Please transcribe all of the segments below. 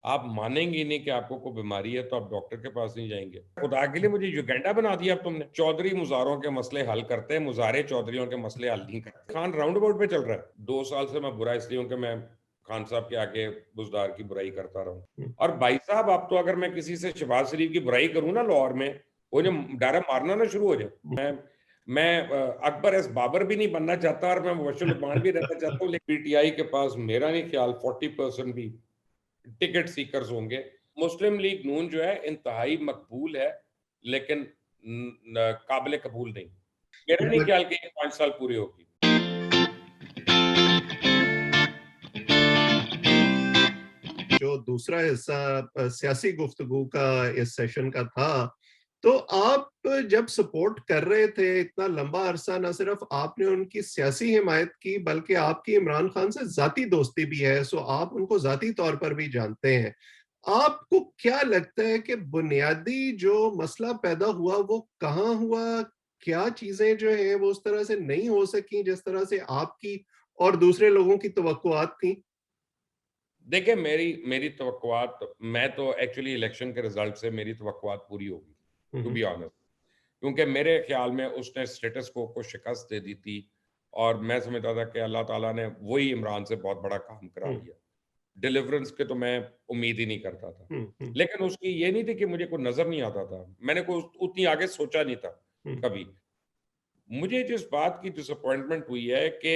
आप मानेंगे नहीं कि आपको कोई बीमारी है तो आप डॉक्टर के पास नहीं जाएंगे। खुदा के लिए मुझे युगेंडा बना दिया अब तुमने। चौधरी मुजारों के मसले हल करते हैं, मुजारे चौधरियों के मसले हल नहीं करते। खान राउंड अबाउट पे चल रहा है। 2 साल से मैं बुरा इसलिए हूं कि मैं खान साहब के आगे बुजदार की बुराई करता रहा हूं। और भाई साहब, आप तो अगर मैं किसी से शहबाज शरीफ की बुराई करूं ना लाहौर में, वो जो डायरेक्ट मारना ना शुरू हो जाए। मैं अकबर एस बाबर भी नहीं बनना चाहता और मैं मुबश्शिर लुकमान भी रहना चाहता हूँ, लेकिन पीटीआई के पास मेरा नहीं ख्याल 40% भी टिकट सीकर्स होंगे। मुस्लिम लीग नून जो है इंतहाई मकबूल है, लेकिन काबिल कबूल नहीं। मेरा नहीं ख्याल कि ये 5 साल पूरी होगी। जो दूसरा हिस्सा सियासी गुफ्तगू का इस सेशन का था, तो आप जब सपोर्ट कर रहे थे इतना लंबा अरसा, न सिर्फ आपने उनकी सियासी हिमायत की बल्कि आपकी इमरान खान से जाती दोस्ती भी है, सो आप उनको जाती तौर पर भी जानते हैं। आपको क्या लगता है कि बुनियादी जो मसला पैदा हुआ वो कहाँ हुआ? क्या चीजें जो है वो उस तरह से नहीं हो सकी जिस तरह से आपकी और दूसरे लोगों की तवक्कुआत थी? देखिए, मेरी मेरी तवक्कुआत, मैं तो एक्चुअली इलेक्शन के रिजल्ट से मेरी तवक्कुआत पूरी होगी, टू हम्म। Be honest. क्योंकि मेरे ख्याल में उसने स्टेटस को शिकस्त दे दी थी और मैं समझता था कि अल्लाह ताला ने वही इमरान से बहुत बड़ा काम करा हम्म। दिया। डिलीवरेंस के तो मैं उम्मीद ही नहीं करता था। हम्म। लेकिन उसकी ये नहीं थी कि मुझे कोई नज़र नहीं आता था। मैंने कोई उतनी आगे सोचा नहीं था हम्म। कभी। मुझे जिस बात की डिसअपॉइंटमेंट हुई है कि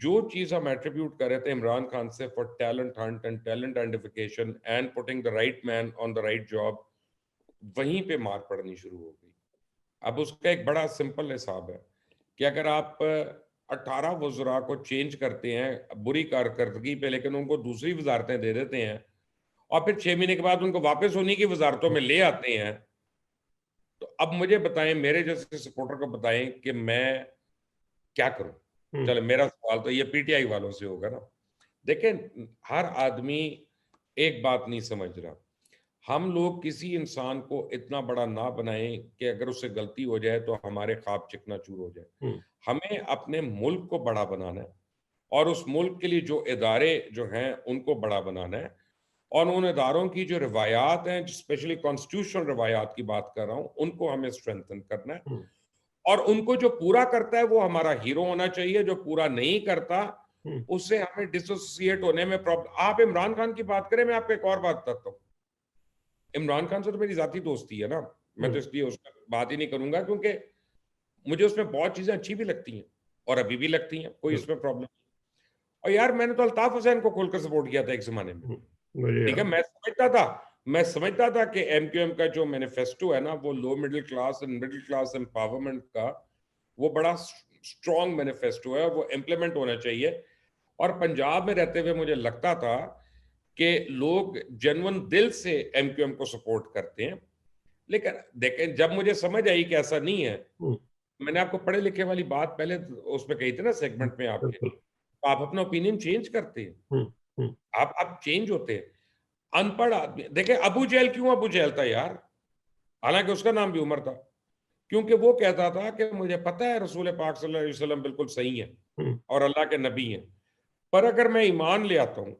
जो चीज़ हम एट्रीब्यूट कर रहे थे इमरान खान से for talent Hunt and talent identification and putting the right man on the right job, वहीं पे मार पड़नी शुरू हो गई। अब उसका एक बड़ा सिंपल हिसाब है कि अगर आप 18 वज़रा को चेंज करते हैं बुरी कारकर्दगी पे, लेकिन उनको दूसरी वज़ारतें दे देते हैं और फिर 6 महीने के बाद उनको वापस उन्हीं की वज़ारतों में ले आते हैं, तो अब मुझे बताएं, मेरे जैसे सपोर्टर को बताएं कि मैं क्या करूं? हम्म। चलो, मेरा सवाल तो ये पीटीआई वालों से होगा ना। देखें, हर आदमी एक बात नहीं समझ रहा। हम लोग किसी इंसान को इतना बड़ा ना बनाएं कि अगर उससे गलती हो जाए तो हमारे ख्वाब चिकनाचूर हो जाए। हम्म। हमें अपने मुल्क को बड़ा बनाना है और उस मुल्क के लिए जो इदारे जो हैं उनको बड़ा बनाना है, और उन इदारों की जो रवायात हैं, स्पेशली कॉन्स्टिट्यूशनल रवायात की बात कर रहा हूं, उनको हमें स्ट्रेंथन करना है। हम्म। और उनको जो पूरा करता है वो हमारा हीरो होना चाहिए, जो पूरा नहीं करता हम्म। उससे हमें डिसोसिएट होने में प्रॉब्लम। आप इमरान खान की बात करें, मैं आपको एक और बात बताता हूँ। इमरान खान से तो मेरी जाती दोस्ती है ना, मैं तो हम्म। इसलिए उसका बात ही नहीं करूंगा क्योंकि मुझे उसमें बहुत चीजें अच्छी भी लगती हैं और अभी भी लगती हैं, कोई हम्म। इसमें प्रॉब्लम नहीं। और यार, मैंने तो अल्ताफ हुसैन को खोलकर सपोर्ट किया था एक जमाने में। मुझे ठीक है, याद। मैं समझता था कि एमक्यूएम का जो मैनिफेस्टो है ना, वो low middle class and middle class empowerment का वो बड़ा स्ट्रॉन्ग मैनिफेस्टो है, वो इम्प्लीमेंट होना चाहिए। और पंजाब में रहते हुए मुझे लगता था कि लोग जेन्युइन दिल से एमक्यूएम को सपोर्ट करते हैं। लेकिन देखें, जब मुझे समझ आई कि ऐसा नहीं है, हम्म। मैंने आपको पढ़े लिखे वाली बात पहले उसमें कही थी ना, सेगमेंट में आपके, बिल्कुल। तो आप अपना ओपिनियन चेंज करते हैं। हम्म। हम्म। आप चेंज होते हैं। अनपढ़ आदमी देखें, अबू जहल क्यों अबू जहल था यार, हालांकि उसका नाम भी उमर था, क्योंकि वो कहता था कि मुझे पता है रसूल पाक सल्लल्लाहु अलैहि वसल्लम बिल्कुल सही है हम्म। और अल्लाह के नबी हैं, पर अगर मैं ईमान ले आता हूं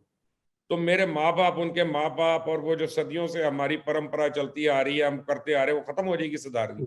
तो मेरे माँ बाप, उनके माँ बाप और वो जो सदियों से हमारी परंपरा चलती आ रही है, हम करते आ रहे हैं, वो खत्म हो जाएगी सरदारगी।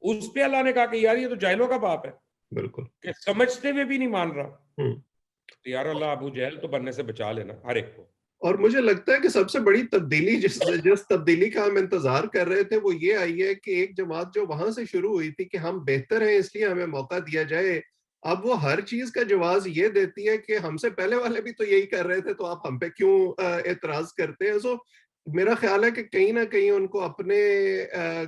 उस पे अल्लाह ने कहा कि यार ये तो जाहिलों का बाप है, बिल्कुल। कि समझते हुए भी नहीं मान रहा। हम्म। तो यार अल्लाह अबू जहल तो बनने से बचा लेना हर एक को। और मुझे लगता है कि सबसे बड़ी तब्दीली जिस जिस तब्दीली का हम इंतजार कर रहे थे वो ये आई है कि एक जमात जो वहां से शुरू हुई थी कि हम बेहतर हैं इसलिए हमें मौका दिया जाए, अब वो हर चीज का जवाब ये देती है कि हमसे पहले वाले भी तो यही कर रहे थे, तो आप हम पे क्यों एतराज करते हैं? सो मेरा ख्याल है कि कहीं ना कहीं उनको अपने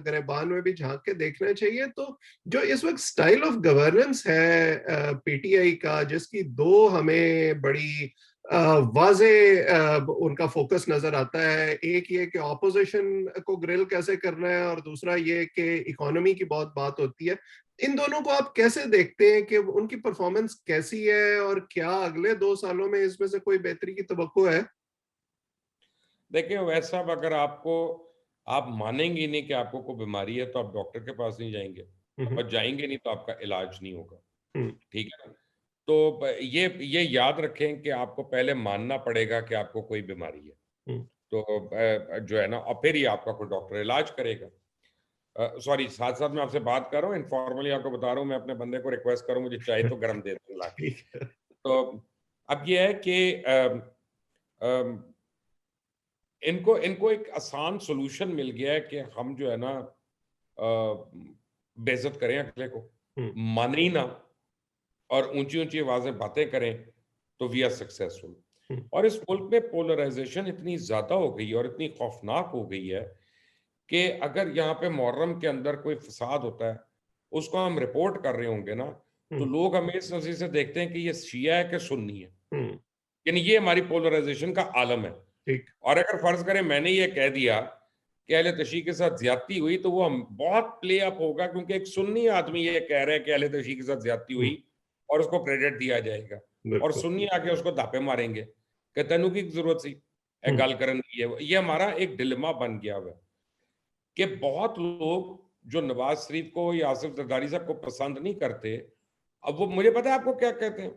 गिरबान में भी झांक के देखना चाहिए। तो जो इस वक्त स्टाइल ऑफ गवर्नेंस है पीटीआई का, जिसकी दो हमें बड़ी वाजे उनका फोकस नजर आता है, एक ये कि ऑपोजिशन को ग्रिल कैसे करना है और दूसरा ये कि इकोनॉमी की बहुत बात होती है। इन दोनों को आप कैसे देखते हैं कि उनकी परफॉर्मेंस कैसी है और क्या अगले 2 सालों में इसमें से कोई बेहतरी की तवक्को है? देखिए, वैसा अगर आपको, आप मानेंगे नहीं कि आपको कोई बीमारी है तो आप डॉक्टर के पास नहीं जाएंगे, हम्म। और जाएंगे नहीं तो आपका इलाज नहीं होगा। हम्म। ठीक है ना? तो ये याद रखें कि आपको पहले मानना पड़ेगा कि आपको कोई बीमारी है। हम्म। तो जो है ना, और फिर ही आपका कोई डॉक्टर इलाज करेगा। सॉरी, साथ साथ मैं आपसे बात कर रहा हूँ, इनफॉर्मली आपको बता रहा हूँ, मैं अपने बंदे को रिक्वेस्ट करूँ मुझे चाय तो गर्म दे दो ला के। ठीक है। तो अब ये है कि अम, इनको इनको एक आसान सॉल्यूशन मिल गया है कि हम जो है ना बेइज्जत करें अगले को, हम्म। माने ही ना, और ऊंची ऊंची आवाजें बातें करें, तो वी आर सक्सेसफुल। हम्म। और इस मुल्क में पोलराइजेशन इतनी ज्यादा हो गई है और इतनी खौफनाक हो गई है कि अगर यहाँ पे मुहर्रम के अंदर कोई फसाद होता है, उसको हम रिपोर्ट कर रहे होंगे ना, तो हम्म। लोग हमें इस नजर से देखते हैं कि ये शिया है कि सुन्नी है। हम्म। यानी ये हमारी पोलराइजेशन का आलम है। ठीक। और अगर फर्ज करें मैंने ये कह दिया कि अहले तशी के साथ ज्यादती हुई, तो वो हम बहुत प्ले अप होगा, क्योंकि एक सुन्नी आदमी ये कह रहा है कि अहले तशी के साथ ज्यादती हुई, हम्म। और उसको क्रेडिट दिया जाएगा, और बिल्कुल। सुन्नी आके उसको धापे मारेंगे कि तेनू की जरूरत सी ए हम्म। गल करन की है। ये हमारा एक डिलेमा बन गया हुआ है कि बहुत लोग जो नवाज शरीफ को या आसिफ जरदारी साहब को पसंद नहीं करते, अब वो मुझे पता है आपको क्या कहते हैं,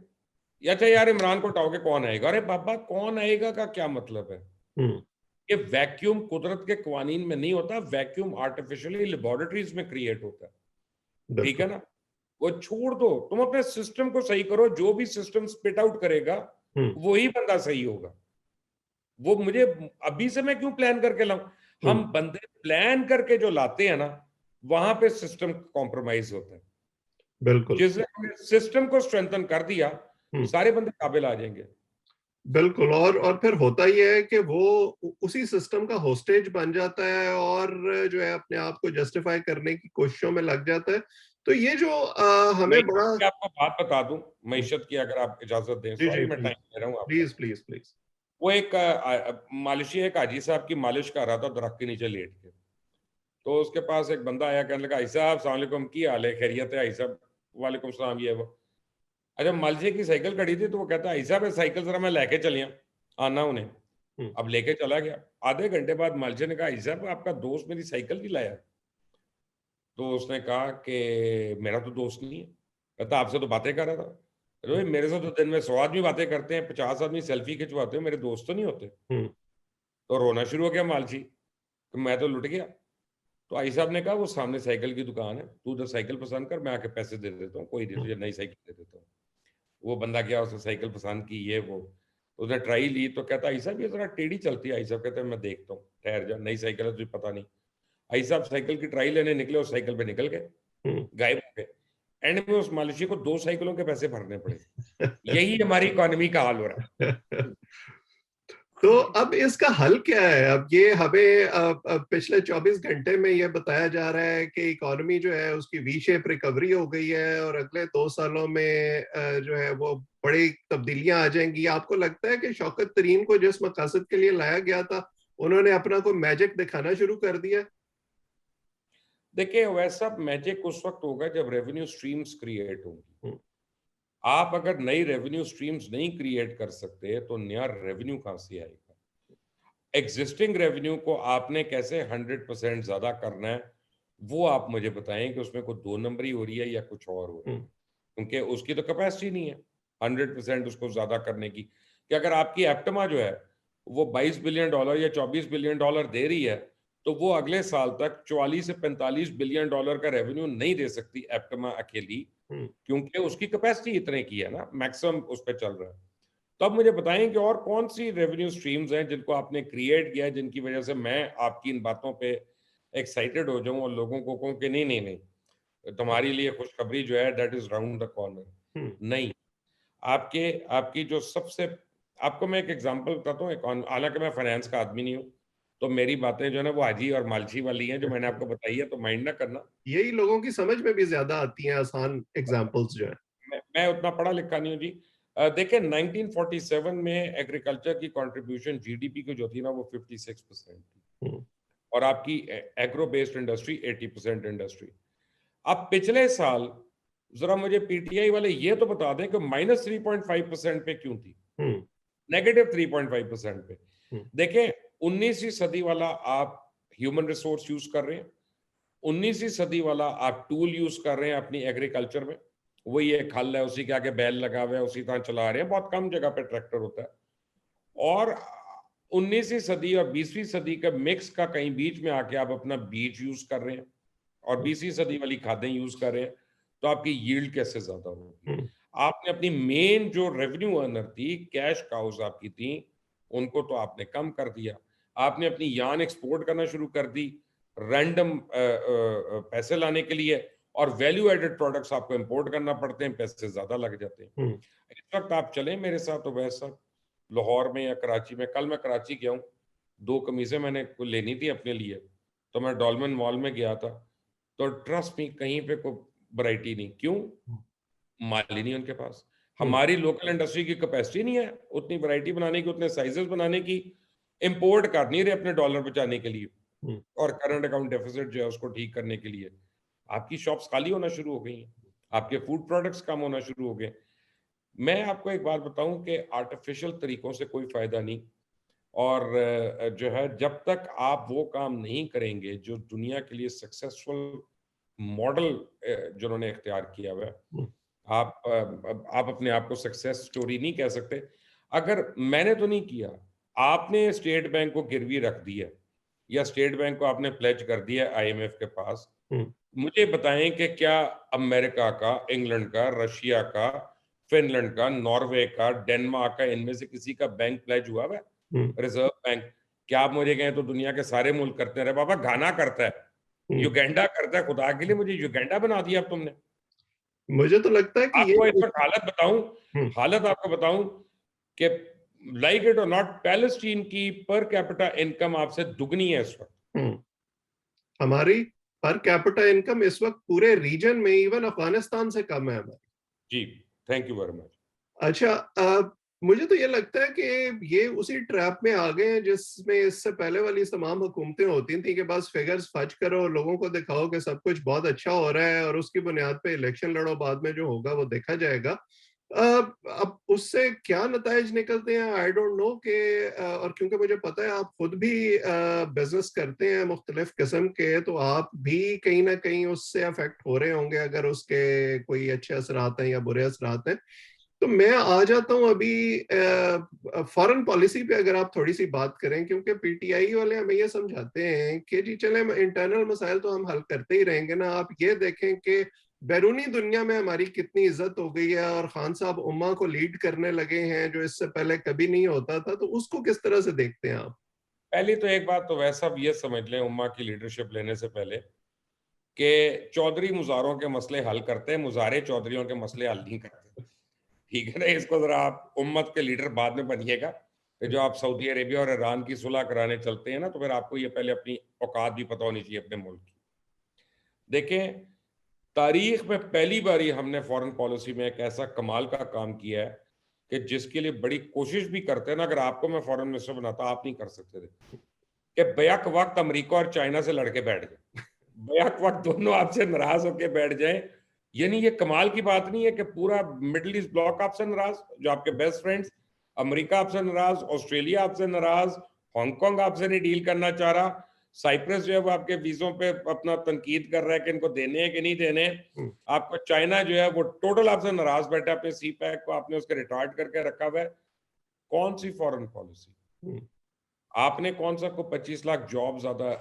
या अच्छा यार इमरान को हटाओगे कौन आएगा। अरे बाबा, कौन आएगा का क्या मतलब है? हम्म। ये वैक्यूम कुदरत के कवानीन में नहीं होता, वैक्यूम आर्टिफिशियली लेबोरेटरीज में क्रिएट होता है। ठीक बिल्कुल। है ना? वो छोड़ दो, तुम अपने सिस्टम को सही करो, जो भी सिस्टम स्पिट आउट करेगा हम्म। वही बंदा सही होगा। वो मुझे अभी से मैं क्यों प्लान करके लाऊं? हम्म। हम बंदे प्लान करके जो लाते हैं ना, वहां पे सिस्टम कॉम्प्रोमाइज होता है। बिल्कुल। जिसने हमने सिस्टम को स्ट्रेंथन कर दिया, हम्म। सारे बंदे काबिल आ जाएंगे। बिल्कुल। और फिर होता ही है कि वो उसी सिस्टम का होस्टेज बन जाता है और जो है अपने आप को जस्टिफाई करने की कोशिशों में लग जाता है। तो ये जो हमें मईशत बड़ा। की आपको बात बता दूं, मईशत की अगर आप इजाजत दें, जी जी सॉरी मैं प्लीज। टाइम ले रहा हूं आपका। Please please please. वो एक मालिशी एक हाजी साहब की मालिश कर रहा था दरख्त के नीचे लेट के। तो उसके पास एक बंदा आया, कहने लगा, हाजी साहब अस्सलाम वालेकुम, की हाल है, खैरियत है हाजी साहब? वालेकुम सलाम, ये वो। अच्छा, मालिशी की साइकिल खड़ी थी, तो वो कहता है, हाजी साहब ये साइकिल जरा मैं लेके चलिया आना उन्हें। हम्म। अब लेके चला गया। आधे घंटे बाद मालिशी ने कहा, हाजी साहब आपका दोस्त मेरी साइकिल क्यों लाया? तो उसने कहा कि मेरा तो दोस्त नहीं है। कहता आपसे तो बातें कर रहा था। अरे भाई, मेरे से तो दिन में 100 आदमी बातें करते हैं, 50 आदमी सेल्फी खिंचवाते हैं, मेरे दोस्त तो नहीं होते। हम्म। तो रोना शुरू हो गया मालची कि मैं तो लुट गया। तो आई साहब ने कहा, वो सामने साइकिल की दुकान है, तू उधर साइकिल पसंद कर, मैं आके पैसे दे देता हूँ, कोई नहीं, तुझे नई साइकिल दे देता हूँ। वो बंदा गया, उसने साइकिल पसंद की, ये वो, उसने ट्राई ली, तो कहता आई साहब ये जरा टेढ़ी चलती है। आई साहब कहते हैं मैं देखता हूँ, ठहर जा, नई साइकिल है तुझे पता नहीं। आई साहब साइकिल की ट्राई लेने निकले, उस साइकिल पे निकल गए, हम्म। गायब हो गए। एंड में उस मालिशी को 2 साइकिलों के पैसे भरने पड़े। यही हमारी इकोनॉमी का हाल हो रहा तो है। अब इसका हल क्या है? अब ये हमें पिछले 24 घंटे में ये बताया जा रहा है कि इकोनॉमी जो है उसकी वी शेप रिकवरी हो गई है और अगले 2 सालों में जो है वो बड़ी तब्दीलियां आ जाएंगी। आपको लगता है कि शौकत तरीन को जिस मकसद के लिए लाया गया था, उन्होंने अपना कोई मैजिक दिखाना शुरू कर दिया? देखिए, वैसा मैजिक उस वक्त होगा जब रेवेन्यू स्ट्रीम्स क्रिएट होंगी। हम्म। आप अगर नई रेवेन्यू स्ट्रीम्स नहीं क्रिएट कर सकते, तो नया रेवेन्यू कहां से आएगा? एग्जिस्टिंग रेवेन्यू को आपने कैसे 100% ज्यादा करना है, वो आप मुझे बताएं कि उसमें कोई 2 नंबरी हो रही है या कुछ और हो रहा है। हम्म। क्योंकि उसकी तो कैपेसिटी नहीं है 100% उसको ज्यादा करने की। कि अगर आपकी एप्टमा जो है वो $22 बिलियन या $24 बिलियन दे रही है, तो वो अगले साल तक 44 से $45 बिलियन का रेवेन्यू नहीं दे सकती एप्टमा अकेली, हम्म। क्योंकि उसकी कैपेसिटी इतने की है ना, मैक्सिमम उस पर चल रहा है। तो अब मुझे बताएं कि और कौन सी रेवेन्यू स्ट्रीम्स हैं जिनको आपने क्रिएट किया है, जिनकी वजह से मैं आपकी इन बातों पे एक्साइटेड हो जाऊं और लोगों को कहूं कि नहीं नहीं नहीं, तुम्हारे लिए खुशखबरी जो है that is round the corner. Hmm. नहीं, आपके आपकी जो सबसे, आपको मैं एक एग्जांपल बताता हूँ। हालांकि मैं फाइनेंस का आदमी नहीं हूँ, तो मेरी बातें जो है ना वो हाजी और मालची वाली हैं जो मैंने आपको बताई है, तो माइंड ना करना। यही लोगों की समझ में भी ज्यादा आती हैं, आसान एग्जाम्पल्स जो है। मैं उतना पढ़ा लिखा नहीं हूँ जी। देखिए, 1947 में एग्रीकल्चर की कंट्रीब्यूशन जीडीपी की जो थी ना, वो 56% थी, हम्म। और आपकी एग्रो बेस्ड इंडस्ट्री 80% इंडस्ट्री। अब पिछले साल जरा मुझे पीटीआई वाले ये तो बता दें कि -3.5% पे क्यों थी, हम्म। -3.5% पे। हम्म। देखें, 19वीं सदी वाला आप ह्यूमन रिसोर्स यूज कर रहे हैं, 19वीं सदी वाला आप टूल यूज कर रहे हैं अपनी एग्रीकल्चर में, वही एक हल है, उसी के आगे बैल लगा हुआ है, उसी तरह चला रहे हैं, बहुत कम जगह पे ट्रैक्टर होता है। और 19वीं सदी और 20वीं सदी का मिक्स का कहीं बीच में आके आप अपना बीज यूज कर रहे हैं और 20वीं सदी वाली खादें यूज कर रहे हैं, तो आपकी यील्ड कैसे ज्यादा होगी? हम्म, आपने अपनी मेन जो रेवेन्यू अर्नर थी, कैश काउज आपकी थी, उनको तो आपने कम कर दिया। आपने अपनी यान एक्सपोर्ट करना शुरू कर दी रैंडम पैसे लाने के लिए, और वैल्यू एडेड प्रोडक्ट्स आपको इंपोर्ट करना पड़ते हैं, पैसे ज्यादा लग जाते हैं। हम्म, इस वक्त आप चलें मेरे साथ तो वैसा लाहौर में या कराची में, कल मैं कराची गया हूँ, 2 कमीज़ें मैंने को लेनी थी अपने लिए, तो मैं डॉलमेन मॉल में गया था, तो ट्रस्ट मी कहीं पे कोई वैरायटी नहीं। क्यों? माल ही नहीं उनके पास। हम्म, हमारी लोकल इंडस्ट्री की कैपेसिटी नहीं है उतनी वैरायटी बनाने की, उतने साइजेस बनाने की, इंपोर्ट कर नहीं रहे अपने डॉलर बचाने के लिए हम्म, और करंट अकाउंट डेफिसिट जो है उसको ठीक करने के लिए। आपकी शॉप्स खाली होना शुरू हो गई हैं, आपके फूड प्रोडक्ट्स कम होना शुरू हो गए। मैं आपको एक बात बताऊं कि आर्टिफिशियल तरीकों से कोई फायदा नहीं, और जो है जब तक आप वो काम नहीं करेंगे जो दुनिया के लिए सक्सेसफुल मॉडल जिन्होंने इख्तियार किया हुआ है, हम्म, आप अपने आप को सक्सेस स्टोरी नहीं कह सकते। अगर मैंने तो नहीं किया, आपने स्टेट बैंक को गिरवी रख दिया या स्टेट बैंक को आपने प्लेज कर दिया आईएमएफ के पास, हम्म, मुझे बताएं कि क्या अमेरिका का, इंग्लैंड का, रशिया का, फिनलैंड का, नॉर्वे का, डेनमार्क का, इनमें से किसी का बैंक प्लेज हुआ है? हम्म, रिजर्व बैंक? क्या आप मुझे कहें तो दुनिया के सारे मुल्क करते हैं? अरे बाबा, घाना करता है, हम्म। युगांडा करता है, खुदा के लिए मुझे युगांडा बना दिया अब तुमने। मुझे तो लगता है कि ये आपको इस वक्त हालत बताऊं, हम्म, हालत आपको बताऊं कि लाइक इट और नॉट, पैलेस्टीन की पर कैपिटा इनकम आपसे दुगनी है इस वक्त। हम्म। हमारी पर कैपिटा इनकम इस वक्त पूरे रीजन में इवन अफगानिस्तान से कम है हमारी। जी, थैंक यू वेरी मच। अच्छा, मुझे तो ये लगता है कि ये उसी ट्रैप में आ गए हैं जिसमें इससे पहले वाली तमाम हुकूमतें होती थी कि बस फिगर्स फच करो, लोगों को दिखाओ कि सब कुछ बहुत अच्छा हो रहा है और उसकी बुनियाद पे इलेक्शन लड़ो, बाद में जो होगा वो देखा जाएगा। अब उससे क्या नताइज निकलते हैं आई डोंट नो कि और क्योंकि मुझे पता है आप खुद भी बिजनेस करते हैं मुख्तलिफ किस्म के, तो आप भी कहीं ना कहीं उससे अफेक्ट हो रहे होंगे अगर उसके कोई अच्छे असरात हैं या बुरे असरात हैं। तो मैं आ जाता हूँ अभी फॉरेन पॉलिसी पे, अगर आप थोड़ी सी बात करें, क्योंकि पीटीआई वाले हमें ये समझाते हैं कि जी चले इंटरनल मसाइल तो हम हल करते ही रहेंगे ना, आप ये देखें कि बैरूनी दुनिया में हमारी कितनी इज्जत हो गई है और खान साहब उम्मा को लीड करने लगे हैं जो इससे पहले कभी नहीं होता था, तो उसको किस तरह से देखते हैं आप? पहली तो एक बात तो वैसा ये समझ लें उम्मा की लीडरशिप लेने से पहले कि चौधरी मुजारों के मसले हल करते हैं, मुजारे चौधरियों के मसले हल नहीं करते। ठीक है ना? इसको जरा आप उम्मत के लीडर बाद में बनिएगा। ये जो आप सऊदी अरेबिया और ईरान की सुलह कराने चलते हैं ना, तो फिर आपको ये पहले अपनी औकात भी पता होनी चाहिए अपने मुल्क की। देखें, तारीख में पहली बारी हमने फॉरेन पॉलिसी में एक ऐसा कमाल का काम किया है कि जिसके लिए बड़ी कोशिश भी करते हैं ना, अगर आपको मैं फॉरेन मिनिस्टर बनाता आप नहीं कर सकते थे, कि बैक वक्त अमेरिका और चाइना से लड़के बैठ गए, बैक वक्त दोनों आपसे नाराज होकर बैठ जाएं। यानी ये कमाल की बात नहीं है कि पूरा मिडिल ईस्ट ब्लॉक आपसे नाराज, जो आपके बेस्ट फ्रेंड्स, अमेरिका आपसे नाराज, ऑस्ट्रेलिया आपसे नाराज, हांगकांग आपसे नहीं डील करना चाह रहा, साइप्रस जो है वो आपके वीजों पे अपना तनकीद कर रहा है कि इनको देने हैं कि नहीं देने हैं, हम्म, आपको चाइना जो है वो टोटल आपसे नाराज बैठा, अपने सी पैक को आपने उसके रिटार्ड करके रखा हुआ है। कौन सी फॉरेन पॉलिसी? हम्म, आपने कौन सा को 25 लाख जॉब ज्यादा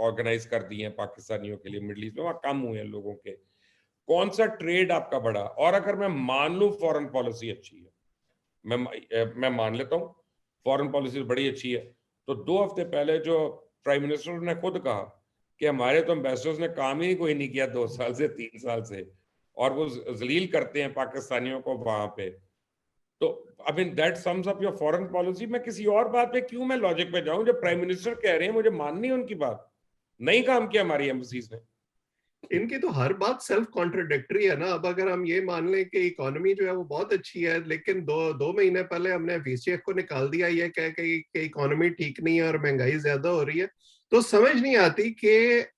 ऑर्गेनाइज कर दिए हैं पाकिस्तानियों के लिए मिडिल ईस्ट में, वहां कम हुए हैं लोगों के? कौन सा ट्रेड आपका बढ़ा? और अगर मैं मान लूं फॉरेन पॉलिसी अच्छी है, मैं मान लेता हूं फॉरेन पॉलिसी बड़ी अच्छी है, तो 2 हफ्ते पहले जो प्राइम मिनिस्टर ने खुद कहा कि हमारे तो एम्बेसडर्स ने काम ही कोई नहीं किया 2 साल से, 3 साल से, और वो जलील करते हैं पाकिस्तानियों को वहां पे, तो I mean that sums up your foreign policy. मैं किसी और बात पे क्यों मैं लॉजिक पे जाऊं? जब प्राइम मिनिस्टर कह रहे हैं मुझे माननी है उनकी बात, नहीं काम किया हमारी एम्बेसीज ने। इनकी तो हर बात सेल्फ कॉन्ट्रडिक्टरी है ना। अब अगर हम ये मान लें कि इकोनॉमी जो है वो बहुत अच्छी है, लेकिन दो दो महीने पहले हमने वीसीएफ को निकाल दिया ये कह के कि इकोनॉमी ठीक नहीं है और महंगाई ज्यादा हो रही है, तो समझ नहीं आती कि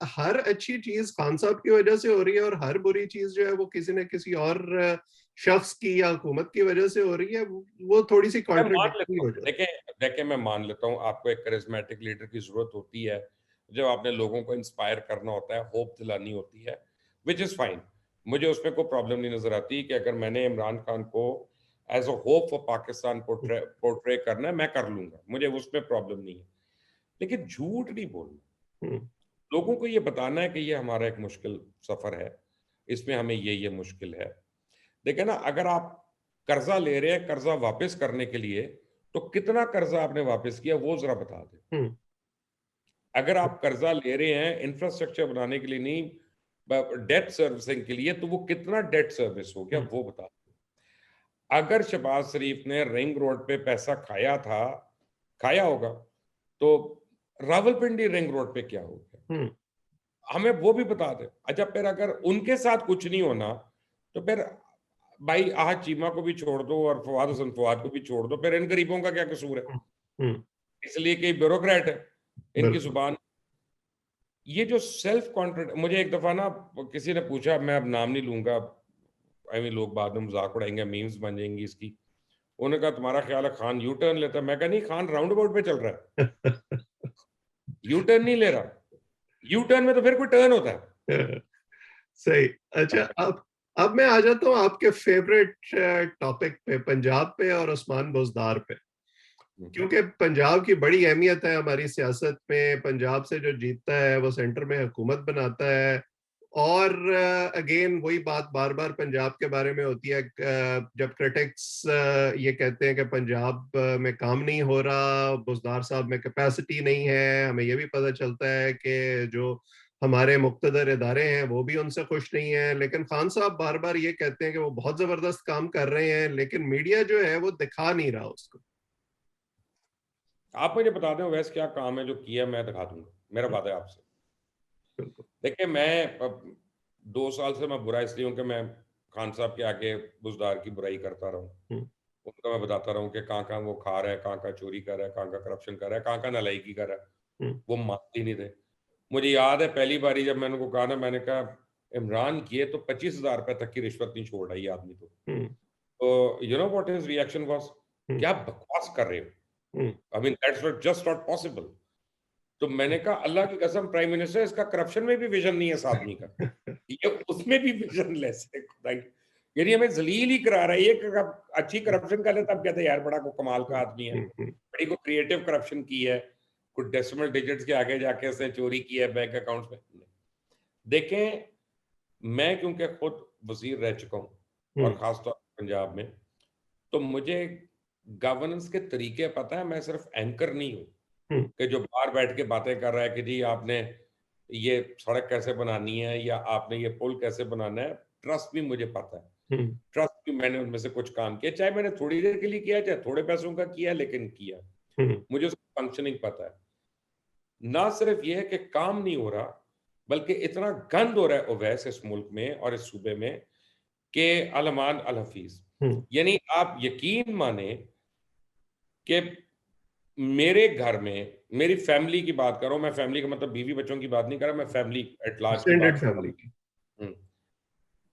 हर अच्छी चीज खान साहब की वजह से हो रही है और हर बुरी चीज जो है वो किसी न किसी और शख्स की या हुकूमत की वजह से हो रही है। वो थोड़ी सी मैं मान कॉन्ट्रडिक्टरी लेता हो हूँ, जाती देखें देखें मैं मान लेता हूँ आपको एक करिश्मेटिक लीडर की जरूरत होती है, जब आपने लोगों को इंस्पायर करना होता है, होप दिलानी होती है, विच इज फाइन। मुझे उसमें कोई प्रॉब्लम नहीं नजर आती कि अगर मैंने इमरान खान को as a hope for Pakistan portray करना है, मैं कर लूंगा, मुझे उसमें प्रॉब्लम नहीं है। लेकिन झूठ नहीं बोलना, हम्म, लोगों को ये बताना है कि ये हमारा एक मुश्किल सफर है, इसमें हमें ये मुश्किल है। देखिए ना, अगर आप कर्जा ले रहे हैं, कर्जा वापस करने के लिए, तो कितना कर्जा आपने वापस किया वो जरा बता दें। हम्म, अगर आप कर्जा ले रहे हैं इंफ्रास्ट्रक्चर बनाने के लिए नहीं, डेट सर्विसिंग के लिए, तो वो कितना डेट सर्विस हो गया हम्म, वो बता दें। अगर शहबाज शरीफ ने रिंग रोड पे पैसा खाया होगा, तो रावलपिंडी रिंग रोड पे क्या हो गया, हम्म, हमें वो भी बता दे। अच्छा, फिर अगर उनके साथ कुछ नहीं होना, तो फिर भाई आहद चीमा को भी छोड़ दो और फवाद हसन फवाद को भी छोड़ दो, फिर इन गरीबों का क्या कसूर है? हम्म, हम्म, इसलिए कि ब्यूरोक्रेट है, इनकी बिल्कुल। जुबान। ये जो सेल्फ कॉन्फिडेंस, मुझे एक दफा ना किसी ने पूछा, मैं अब नाम नहीं लूंगा, आई मीन लोग बाद में मजाक उड़ाएंगे, मीम्स बन जाएंगी इसकी। उन्होंने कहा तुम्हारा ख्याल है खान यू टर्न लेता है? मैं कहा नहीं, खान राउंड अबाउट पे चल रहा है, यू टर्न नहीं ले रहा। यू टर्न में तो फिर कोई टर्न होता सही। अच्छा, है। अब मैं आ जाता हूँ आपके फेवरेट टॉपिक पे, पंजाब पे और उस्मान बुज़दार पे। क्योंकि पंजाब की बड़ी अहमियत है हमारी सियासत में। पंजाब से जो जीतता है वो सेंटर में हुकूमत बनाता है। और अगेन वही बात बार बार पंजाब के बारे में होती है। जब क्रिटिक्स ये कहते हैं कि पंजाब में काम नहीं हो रहा, बुज़दार साहब में कैपेसिटी नहीं है, हमें ये भी पता चलता है कि जो हमारे मुक्तदर इदारे हैं वो भी उनसे खुश नहीं है। लेकिन खान साहब बार बार ये कहते हैं कि वो बहुत जबरदस्त काम कर रहे हैं, लेकिन मीडिया जो है वो दिखा नहीं रहा उसको। आप मुझे बता दें वैसे क्या काम है जो किया, मैं दिखा दूंगा, मेरा वादा है आपसे। बिल्कुल। देखिए, मैं अब 2 साल से मैं बुरा इसलिए हूं कि मैं खान साहब के आगे बुजदार की बुराई करता रहूं, हम्म, उनका मैं बताता रहूं कि कहाँ कहाँ वो खा रहा है, कहाँ कहाँ चोरी कर रहा है, कहाँ कहाँ करप्शन कर रहा है, कहाँ कहाँ नालायकी कर रहा है। हम्म, वो मानते ही नहीं थे। मुझे याद है पहली बारी जब मैंने उनको कहा ना, मैंने कहा इमरान किए तो 25,000 रुपए तक की रिश्वत नहीं छोड़ रहा ये आदमी। हम्म, तो you know what his reaction was, hmm, क्या बकवास कर रहे हो, hmm, I mean that's not just not possible. तो मैंने कहा अल्लाह की कसम प्राइम मिनिस्टर, इसका करप्शन में भी विजन नहीं है इस आदमी का, ये उसमें भी विजन लेस है खुदा की। यानी हमें जलील ही करा रहा है ये कि अगर अच्छी करप्शन कर ले तब कहते हैं यार बड़ा को कमाल का आदमी है, बड़ी को क्रिएटिव करप्शन की है, कुछ डेसिमल डिजिट्स के आगे जाके उसने चोरी की है बैंक अकाउंट्स में। देखें, मैं क्योंकि खुद वजीर रह चुका हूँ और हम्म, खासतौर पर पंजाब में, तो मुझे गवर्नेंस के तरीके पता है। मैं सिर्फ एंकर नहीं हूँ हम्म, कि जो बाहर बैठ के बातें कर रहा है कि जी आपने ये सड़क कैसे बनानी है या आपने ये पुल कैसे बनाना है। ट्रस्ट भी मुझे पता है, हम्म, ट्रस्ट भी मैंने उनमें से कुछ काम किया, चाहे मैंने थोड़ी देर के लिए किया, चाहे थोड़े पैसों का किया, लेकिन किया। हम्म, मुझे उसका फंक्शनिंग पता है। ना सिर्फ ये है कि काम नहीं हो रहा, बल्कि इतना गंद हो रहा है ओवैस इस मुल्क में और इस सूबे में कि अलमान अल हफीज। हम्म, यानी आप यकीन माने कि मेरे घर में मेरी फैमिली की बात करो, मैं फैमिली का मतलब बीवी बच्चों की बात नहीं कर रहा, मैं फैमिली एट लार्ज की एक्सटेंडेड बात कर फैमिली। रहा हूँ।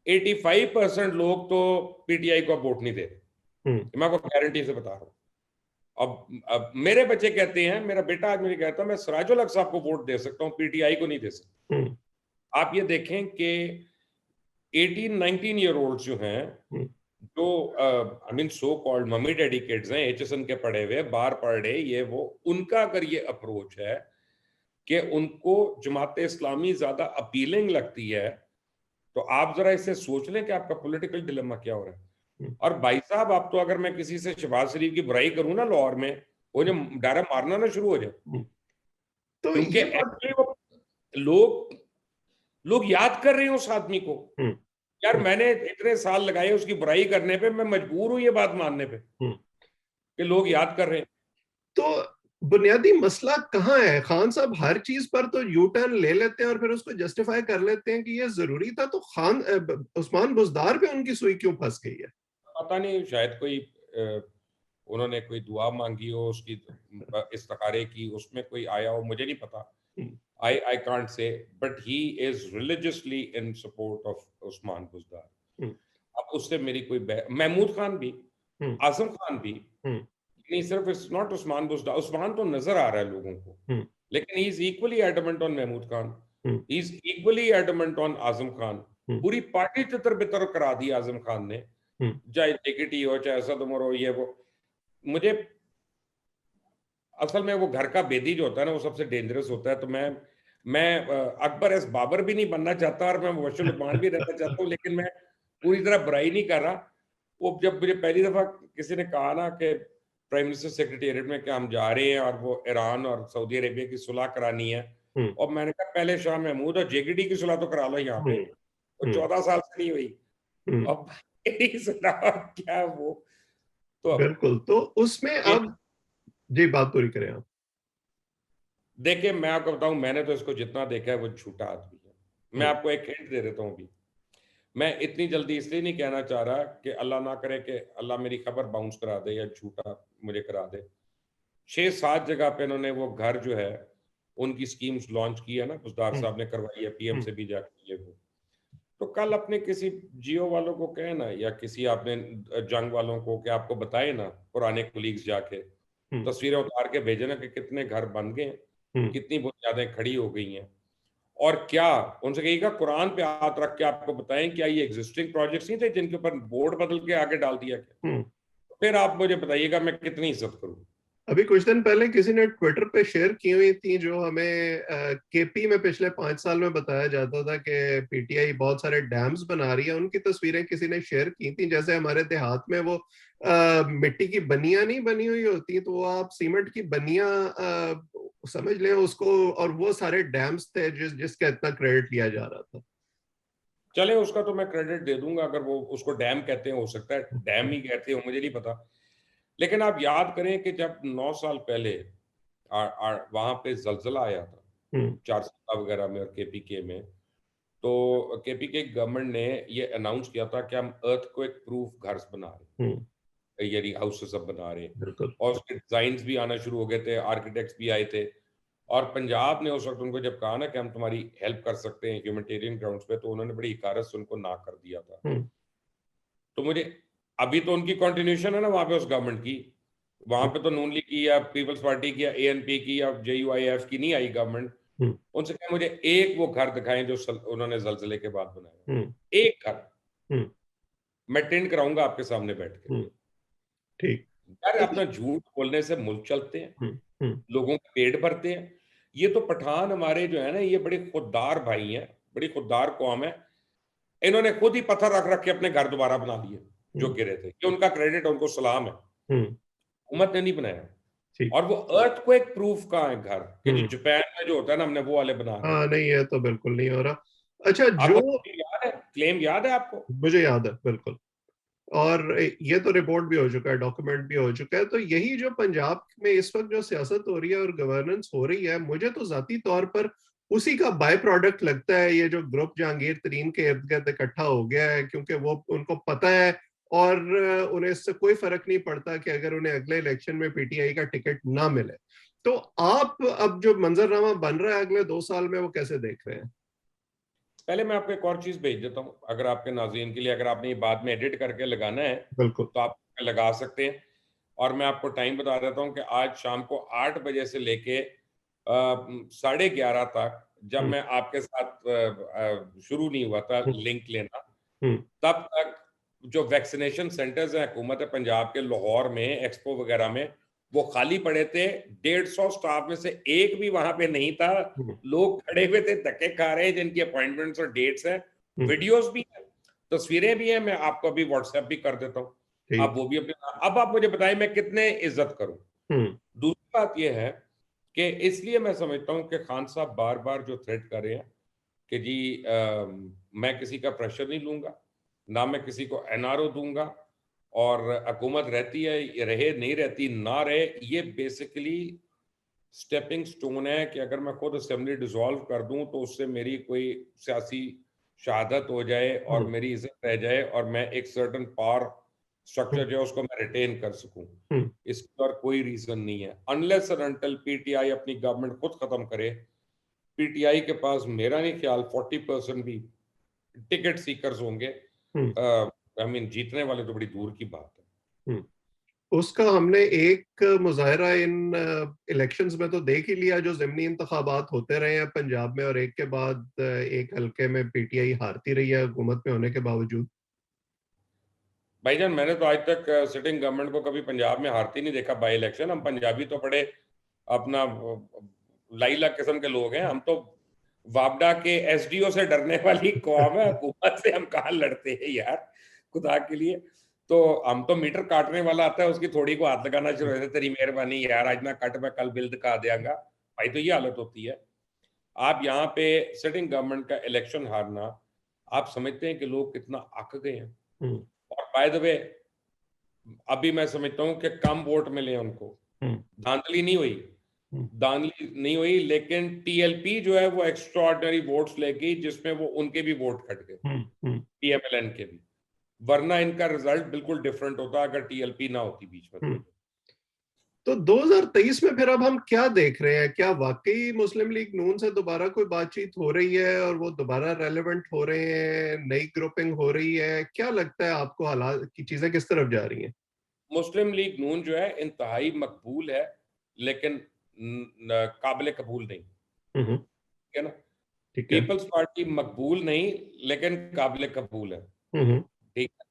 85% लोग तो पीटीआई को वोट नहीं दे रहे, हम्म, मैं आपको गारंटी से बता रहा हूँ। अब मेरे बच्चे कहते हैं, मेरा बेटा आज मुझे कहता है मैं सराजुल हक साहब को वोट दे सकता हूँ, पीटीआई को नहीं दे सकता। हम्म, आप ये देखें कि 18-19 ईयर ओल्ड जो हैं, हम्म, जो I mean so called mummy daddy kids हैं, एचएसएन के पढ़े हुए, बाहर पढ़ रहे, ये वो, उनका अगर ये अप्रोच है कि उनको जमात इस्लामी ज्यादा अपीलिंग लगती है, तो आप जरा इसे सोच लें कि आपका पॉलिटिकल डिलेमा क्या हो रहा है। हम्म, और भाई साहब, आप तो अगर मैं किसी से शहबाज शरीफ की बुराई करूं ना लाहौर में, वो जो डायरा मारना ना शुरू हो जाए, हम्म। तो क्योंकि ये बात। एक्चुअली वो लोग लोग याद कर रहे हैं उस आदमी को। हम्म, यार हम्म, मैंने इतने साल लगाए उसकी बुराई करने पे, मैं मजबूर हूं ये बात मानने पे हम्म। कि लोग याद कर रहे हैं। तो बुनियादी मसला कहाँ है? खान साहब हर चीज पर तो यू टर्न ले लेते हैं और फिर उसको जस्टिफाई कर लेते हैं कि ये जरूरी था। तो उस्मान बुज़दार पे उनकी सुई क्यों फंस गई है? पता नहीं, शायद कोई उन्होंने कोई दुआ मांगी हो, उसकी इस्तिखारे की, उसमें कोई आया हो, मुझे नहीं पता। हम्म, I can't say, but he is religiously in support of Usman Buzdar. हम्म, अब उससे मेरी कोई महमूद खान भी, हम्म, आजम खान भी, हम्म, नहीं सिर्फ इट्स नॉट उस्मान बुज़दार। उस्मान तो नजर आ रहा है लोगों को, हम्म, लेकिन he is equally adamant on Mahmood Khan, hmm, he is equally adamant on Azam Khan, पूरी पार्टी तितर बितर करा दी आजम खान ने, चाहे टिकटी हो, चाहे असद उमर हो, ये वो। मुझे असल में वो घर का बेदी जो होता है ना, वो सबसे डेंजरस होता है। तो मैं अकबर एस बाबर भी नहीं बनना चाहता, और मैं मुबश्शिर लुकमान भी रहना चाहता हूँ, लेकिन मैं पूरी तरह बुराई नहीं कर रहा। वो जब मुझे पहली दफा किसी ने कहा ना कि प्राइम मिनिस्टर सेक्रेटेरिएट में कि हम जा रहे हैं और वो ईरान और सऊदी अरेबिया की सुलह करानी है, और मैंने कहा पहले शाह महमूद और जेकेडी की सुलह तो करा लो यहाँ पे, वो 14 साल से नहीं हुई, अब सुना क्या वो। तो बिल्कुल। तो उसमें अब जी, बात पूरी करें आप। देखिए, मैं आपको बताऊं, मैंने तो इसको जितना देखा है वो झूठा आदमी है। मैं आपको एक हिंट दे देता हूँ अभी। मैं इतनी जल्दी इसलिए नहीं कहना चाह रहा कि अल्लाह ना करे कि अल्लाह मेरी खबर बाउंस करा दे या झूठा मुझे करा दे। 6-7 जगह पे इन्होंने वो घर जो है, उनकी स्कीम्स लॉन्च की है ना, बुज़दार साहब ने करवाई है, पीएम से भी जाके ये वो। तो कल अपने किसी जियो वालों को कहे ना, या किसी आपने जंग वालों को, कि आपको बताए ना पुराने कोलीग्स जाके तस्वीरें उतार के भेजे ना कि कितने घर बन गए, कितनी बुनियादें खड़ी हो गई हैं। और क्या उनसे कहिएगा कुरान पे हाथ रख के आपको बताएं, क्या ये एग्जिस्टिंग प्रोजेक्ट्स नहीं थे जिनके ऊपर बोर्ड बदल के आगे डाल दिया गया? फिर आप मुझे बताइएगा मैं कितनी इज्जत करूं। अभी कुछ दिन पहले किसी ने ट्विटर पे शेयर की हुई थी, जो हमें केपी में पिछले 5 साल में बताया जाता था कि पीटीआई बहुत सारे डैम्स बना रही है, उनकी तस्वीरें किसी ने शेयर की थी। जैसे हमारे देहात में वो मिट्टी की बनियां नहीं बनी हुई होती, तो वो आप सीमेंट की बनियां समझ लें उसको, और वो सारे डैम्स थे जिसका इतना क्रेडिट लिया जा रहा था। चले, उसका तो मैं क्रेडिट दे दूंगा, अगर वो उसको डैम कहते हैं, हो सकता है डैम ही कहते हो, मुझे नहीं पता। लेकिन आप याद करें कि जब 9 साल पहले वहां पे जलजला आया था, चारसला वगैरह में और केपीके में, तो केपीके गवर्नमेंट ने ये अनाउंस किया था कि हम अर्थक्वेक प्रूफ घर बना रहे हैं, यानी हाउसेस अब बना रहे हैं, बिल्कुल। और उसके डिजाइन भी आना शुरू हो गए थे, आर्किटेक्ट्स भी आए थे। और पंजाब ने उस वक्त उनको जब कहा ना कि हम तुम्हारी हेल्प कर सकते हैं ह्यूमैनिटेरियन ग्राउंड्स पे, तो उन्होंने बड़ी हिकारत से उनको ना कर दिया था। तो मुझे अभी तो उनकी कंटिन्यूशन है ना वहां पे उस गवर्नमेंट की, वहां पे तो नून लीग की या पीपल्स पार्टी की या एएनपी की या जेयूआईएफ की नहीं आई गवर्नमेंट। उनसे कहा मुझे एक वो घर दिखाएं जो उन्होंने जलजले के बाद बनाया, एक घर। मैं टेंट कराऊंगा आपके सामने बैठ के। ठीक। यार अपना झूठ बोलने से मुल्क चलते हैं, हम्म लोगों का पेट भरते हैं। ये तो पठान हमारे जो है ना, ये बड़े खुददार भाई हैं, बड़ी खुददार कौम है। इन्होंने खुद ही पत्थर रख रख के अपने घर दोबारा बना लिए जो गिरे थे। ये उनका क्रेडिट, उनको सलाम है, हुकूमत ने नहीं बनाया। ठीक। और वो अर्थक्वेक प्रूफ कहाँ है घर, कि जो जापान में जो होता है ना, हमने वो वाले बना रहे हैं। हाँ, नहीं, है तो बिल्कुल नहीं हो रहा। अच्छा, जो आपको याद है, क्लेम याद है आपको? मुझे याद है बिल्कुल, और ये तो रिपोर्ट भी हो चुका है, डॉक्यूमेंट भी हो चुका है। तो यही जो पंजाब में इस वक्त जो सियासत हो रही है और गवर्नेंस हो रही है, मुझे तो जाती तौर पर उसी का बाय प्रोडक्ट लगता है। ये जो ग्रुप जहांगीर तरीन के इर्द गिर्द इकट्ठा हो गया है, क्योंकि वो उनको पता है, और उन्हें इससे कोई फर्क नहीं पड़ता कि अगर उन्हें अगले इलेक्शन में पीटीआई का टिकट ना मिले। तो आप अब जो मंजरनामा बन रहा है अगले 2 साल में, वो कैसे देख रहे हैं? पहले मैं आपको एक और चीज भेज देता हूँ, अगर आपके नाज़रीन के लिए, अगर आपने ये बाद में एडिट करके लगाना है बिल्कुल। तो आप लगा सकते हैं। और मैं आपको टाइम बता देता हूँ कि आज शाम को 8 बजे से लेके 11:30 तक, जब मैं आपके साथ शुरू नहीं हुआ था लिंक लेना, तब तक जो वैक्सीनेशन सेंटर्स हैं हुकूमत पंजाब के, लाहौर में, एक्सपो वगैरह में, वो खाली पड़े थे। 150 स्टाफ में से एक भी वहां पे नहीं था। लोग खड़े हुए थे, धक्के खा रहे हैं, जिनकी अपॉइंटमेंट्स और डेट्स हैं। वीडियोस भी हैं, तस्वीरें भी हैं, मैं आपको अभी व्हाट्सएप भी कर देता हूँ, आप वो भी अपने। अब आप मुझे बताएं मैं कितने इज्जत करूं। दूसरी बात यह है कि इसलिए मैं समझता हूं कि खान साहब बार बार जो थ्रेट कर रहे हैं कि जी मैं किसी का प्रेशर नहीं लूंगा, ना मैं किसी को एनआरओ दूंगा, और हुकूमत रहती है रहे, नहीं रहती ना रहे, ये बेसिकली स्टेपिंग स्टोन है कि अगर मैं खुद असेंबली डिसॉल्व कर दूं तो उससे मेरी कोई सियासी शहादत हो जाए और मेरी इज्जत रह जाए, और मैं एक सर्टन पावर स्ट्रक्चर जो है उसको मैं रिटेन कर सकूं। इसका और कोई रीजन नहीं है, अनलेस एंड अनटिल पीटीआई अपनी गवर्नमेंट खुद खत्म करे। पीटीआई के पास मेरा नहीं ख्याल 40% भी टिकट सीकर्स होंगे। आई मीन जीतने वाले तो बड़ी दूर की बात है। उसका हमने एक मुजाहरा इन इलेक्शंस में तो देख ही लिया, जो ज़िमनी इंतखाबात होते रहे हैं पंजाब में, और एक के बाद एक हल्के में पीटीआई हारती रही है हुकूमत में होने के बावजूद। भाईजान मैंने तो आज तक सिटिंग गवर्नमेंट को कभी पंजाब में हारती नहीं देखा बाई इलेक्शन। हम पंजाबी तो बड़े अपना लाइला किस्म के लोग हैं। हम तो वापडा के एसडीओ से डरने वाली कौम है, हुकूमत से हम कहाँ लड़ते हैं यार, खुदा के लिए। तो हम तो मीटर काटने वाला आता है उसकी थोड़ी को हाथ लगाना शुरू हो जाता है, तेरी मेहरबानी यार आज ना कट, मैं कल बिल दिखा देंगा भाई। तो ये हालत होती है। आप यहाँ पे सिटिंग गवर्नमेंट का इलेक्शन हारना, आप समझते हैं कि लोग कितना अक गए हैं। हम्म, और बाय द वे अभी मैं समझता हूँ कि कम वोट मिले उनको, हम्म, धांधली नहीं हुई, हम्म, धांधली नहीं हुई, लेकिन टीएलपी जो है वो एक्स्ट्रा ऑर्डिनरी वोट्स लेगी जिसमें वो उनके भी वोट कट गए, हम्म, पीएमएलएन के भी। वरना इनका रिजल्ट बिल्कुल डिफरेंट होता अगर टीएलपी ना होती बीच में। हम्म। तो 2023 में फिर अब हम क्या देख रहे हैं? क्या वाकई मुस्लिम लीग नून से दोबारा कोई बातचीत हो रही है और वो दोबारा रेलेवेंट हो रहे हैं, नई ग्रुपिंग हो रही है? क्या लगता है आपको हालात की चीजें किस तरफ जा रही हैं? मुस्लिम लीग नून जो है इंतहाई मकबूल है, लेकिन काबिल कबूल नहीं, हम्म, ठीक है ना। ठीक है। पीपल्स पार्टी मकबूल नहीं, लेकिन काबिल कबूल है, हम्म, ठीक है।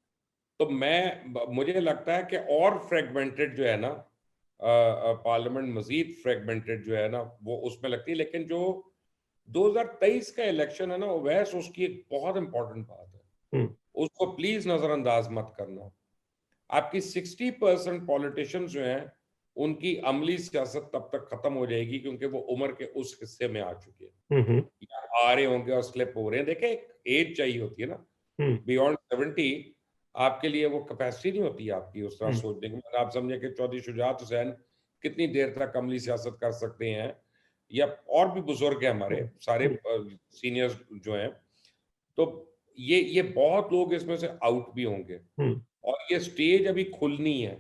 तो मुझे लगता है कि और फ्रेगमेंटेड जो है ना पार्लियामेंट, मजीद फ्रेगमेंटेड जो है ना वो उसमें लगती है। लेकिन जो 2023 का इलेक्शन है ना वैस, उसकी एक बहुत इंपॉर्टेंट बात है, हम्म, उसको प्लीज नजरअंदाज मत करना। आपकी 60% पॉलिटिशियंस जो हैं उनकी अमली सियासत तब तक खत्म हो जाएगी क्योंकि वो उम्र के उस हिस्से में आ चुके हैं, हम्म, या आ रहे होंगे और स्लिप हो रहे हैं। देखें, एक एज चाहिए होती है ना, हम्म, बियॉन्ड 70 आपके लिए वो कैपेसिटी नहीं होती आपकी उस तरह हम्म, सोचने की। मतलब आप समझे कि चौधरी शुजात हुसैन कितनी देर तक अमली सियासत कर सकते हैं, या और भी बुजुर्ग हैं हमारे सारे हम्म, सीनियर्स जो हैं। तो ये बहुत लोग इसमें से आउट भी होंगे, हम्म, और ये स्टेज अभी खुलनी है।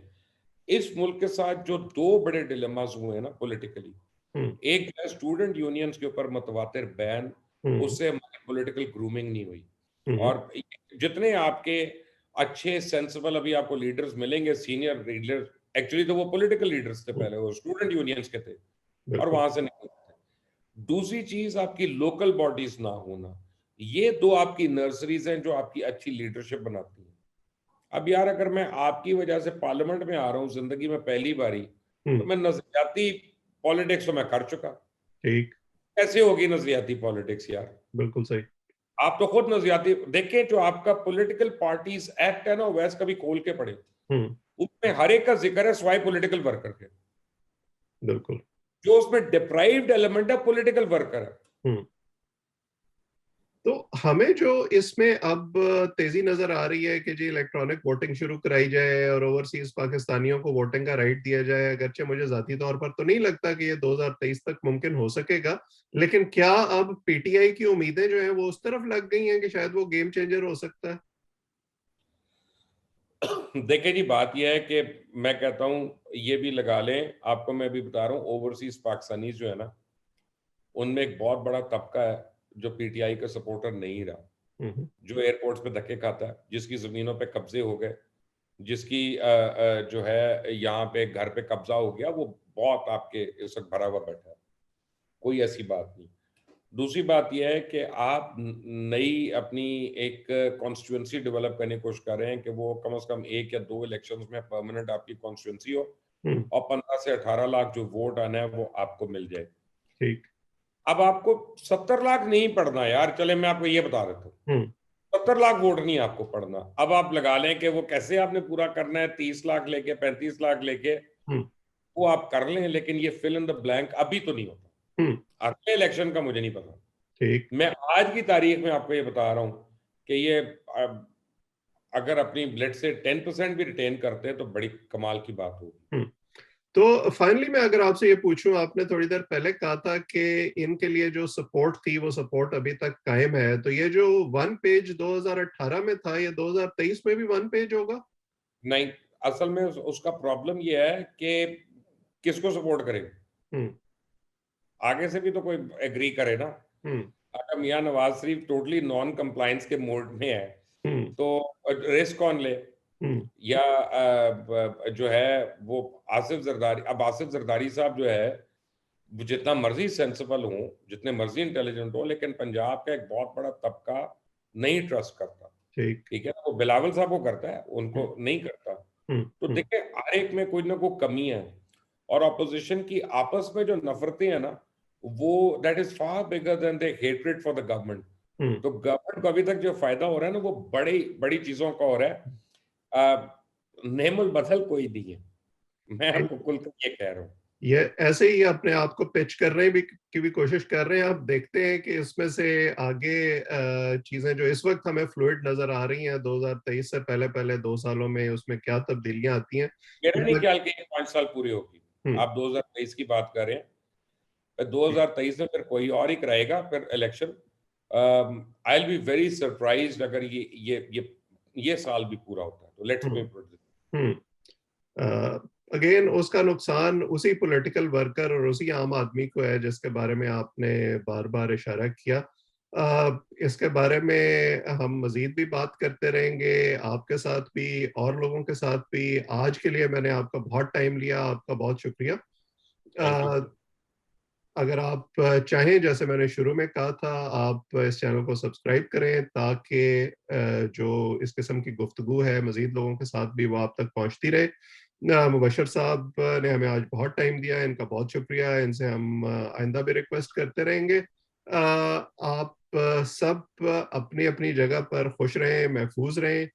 इस मुल्क के साथ जो दो बड़े डिलेमास हुए हैं ना पॉलिटिकली, हम्म, एक है स्टूडेंट यूनियंस के ऊपर मुतवातिर बैन, हम्म, उससे हमारी पॉलिटिकल ग्रूमिंग नहीं हुई। हम्म, और जितने आपके अच्छे सेंसिबल अभी आपको लीडर्स मिलेंगे, सीनियर लीडर्स, एक्चुअली तो वो पॉलिटिकल लीडर्स थे हम्म, पहले, वो स्टूडेंट यूनियंस के थे और बिल्कुल। वहां से निकले थे। दूसरी चीज आपकी लोकल बॉडीज ना होना। ये दो आपकी नर्सरीज हैं जो आपकी अच्छी लीडरशिप बनाती हैं। अब यार अगर मैं आपकी वजह से पार्लियामेंट में आ रहा हूँ जिंदगी में पहली बारी, तो हम्म, मैं नजरियाती पॉलिटिक्स तो मैं कर चुका। ठीक। कैसे होगी नजरियाती पॉलिटिक्स यार? बिल्कुल सही। आप तो खुद नजरियाती देखें, जो आपका पॉलिटिकल पार्टीज एक्ट है ना वैसे कभी खोल के पढ़े, हम्म, उसमें हर एक का जिक्र है स्वाय पॉलिटिकल वर्कर के। बिल्कुल। जो उसमें डिप्राइव्ड एलिमेंट है पॉलिटिकल वर्कर है। हम्म। तो हमें जो इसमें अब तेजी नजर आ रही है कि जी इलेक्ट्रॉनिक वोटिंग शुरू कराई जाए और ओवरसीज पाकिस्तानियों को वोटिंग का राइट दिया जाए, अगरचे मुझे जाती तौर पर तो नहीं लगता कि ये 2023 तक मुमकिन हो सकेगा, लेकिन क्या अब पीटीआई की उम्मीदें जो हैं वो उस तरफ लग गई हैं कि शायद वो गेम चेंजर हो सकता है? देखिए जी, बात यह है कि मैं कहता हूं ये भी लगा लें, आपको मैं भी बता रहा हूँ, ओवरसीज पाकिस्तानी जो है ना उनमें एक बहुत बड़ा तबका है जो पीटीआई का सपोर्टर नहीं रहा, हम्म, जो एयरपोर्ट्स पे धक्के खाता है, जिसकी जमीनों पे कब्जे हो गए, जिसकी जो है यहाँ पे घर पे कब्जा हो गया, वो बहुत आपके इस वक्त भरा हुआ बैठा है। कोई ऐसी बात नहीं। दूसरी बात यह है कि आप नई अपनी एक कॉन्स्टिट्यूंसी डेवलप करने की कोशिश कर रहे हैं कि वो कम से कम एक या दो इलेक्शंस में परमानेंट आपकी कॉन्स्टिट्यूंसी हो, हम्म, और 15 से 18 लाख जो वोट आना है वो आपको मिल जाए। ठीक। अब आपको 70 लाख नहीं पढ़ना यार, चले मैं आपको ये बता देता हूँ, हम्म, 70 लाख वोट नहीं आपको पढ़ना। अब आप लगा लें कि वो कैसे आपने पूरा करना है, 30 लाख लेके, 35 लाख लेके, हम्म, वो आप कर लें, लेकिन ये फिल इन द ब्लैंक अभी तो नहीं होता। हम्म, अगले इलेक्शन का मुझे नहीं पता। ठीक। मैं आज की तारीख में आपको ये बता रहा हूं कि ये अगर अपनी ब्लड से 10% भी रिटेन करते हैं तो बड़ी कमाल की बात होगी। हम्म। तो फाइनली मैं अगर आपसे ये पूछूं, आपने थोड़ी देर पहले कहा था कि इनके लिए जो सपोर्ट थी वो सपोर्ट अभी तक कायम है, तो ये जो वन पेज 2018 में था, ये 2023 में भी वन पेज होगा? नहीं, असल में उसका प्रॉब्लम ये है कि किसको सपोर्ट करेंगे। हम्म, आगे से भी तो कोई एग्री करे ना। हम्म, अगर मियां Nawaz Sharif totally non compliance के मोड में है हम्म, तो रिस्क कौन ले? या जो है वो आसिफ जरदारी, अब आसिफ जरदारी साहब जो है वो जितना मर्जी सेंसिबल हो, जितने मर्जी इंटेलिजेंट हो, लेकिन पंजाब का एक बहुत बड़ा तबका नहीं ट्रस्ट करता। ठीक। ठीक है, वो बिलावल साहब को करता है, उनको नहीं करता। तो देखिए हर एक में कोई ना कोई कमी है, और ऑपोजिशन की आपस में जो नफरतें हैं ना, वो that is far bigger than the hatred for the government. तो गवर्नमेंट को अभी तक जो फायदा हो रहा है ना, वो बड़ी बड़ी चीजों का हो रहा है। नेमल बदल कोई नहीं है, मैं आपको खुल कर ये कह रहा हूँ। ये ऐसे ही अपने आप को पिच कर रहे हैं भी की भी कोशिश कर रहे हैं। आप देखते हैं कि इसमें से आगे चीजें जो इस वक्त हमें फ्लूइड नजर आ रही हैं 2023 से पहले पहले 2 सालों में उसमें क्या तब्दीलियां आती हैं। मेरा नहीं ख्याल कि ये 5 साल पूरी होगी। हम्म, आप 2023 की बात कर रहे हैं, 2023 में फिर कोई और ही कराएगा फिर election. I will be very surprised अगर ये साल भी पूरा होता है, तो लेट्स हम्म, बी। अगेन उसका नुकसान उसी पॉलिटिकल वर्कर और उसी आम आदमी को है जिसके बारे में आपने बार बार इशारा किया। इसके बारे में हम मजीद भी बात करते रहेंगे, आपके साथ भी और लोगों के साथ भी। आज के लिए मैंने आपका बहुत टाइम लिया, आपका बहुत शुक्रिया। Thank you a, sir. अगर आप चाहें, जैसे मैंने शुरू में कहा था, आप इस चैनल को सब्सक्राइब करें ताकि जो इस किस्म की गुफ्तगू है मजीद लोगों के साथ भी वो आप तक पहुंचती रहे। मुबशर साहब ने हमें आज बहुत टाइम दिया, इनका बहुत शुक्रिया। इनसे हम आइंदा भी रिक्वेस्ट करते रहेंगे। आप सब अपनी अपनी जगह पर खुश रहें, महफूज रहें।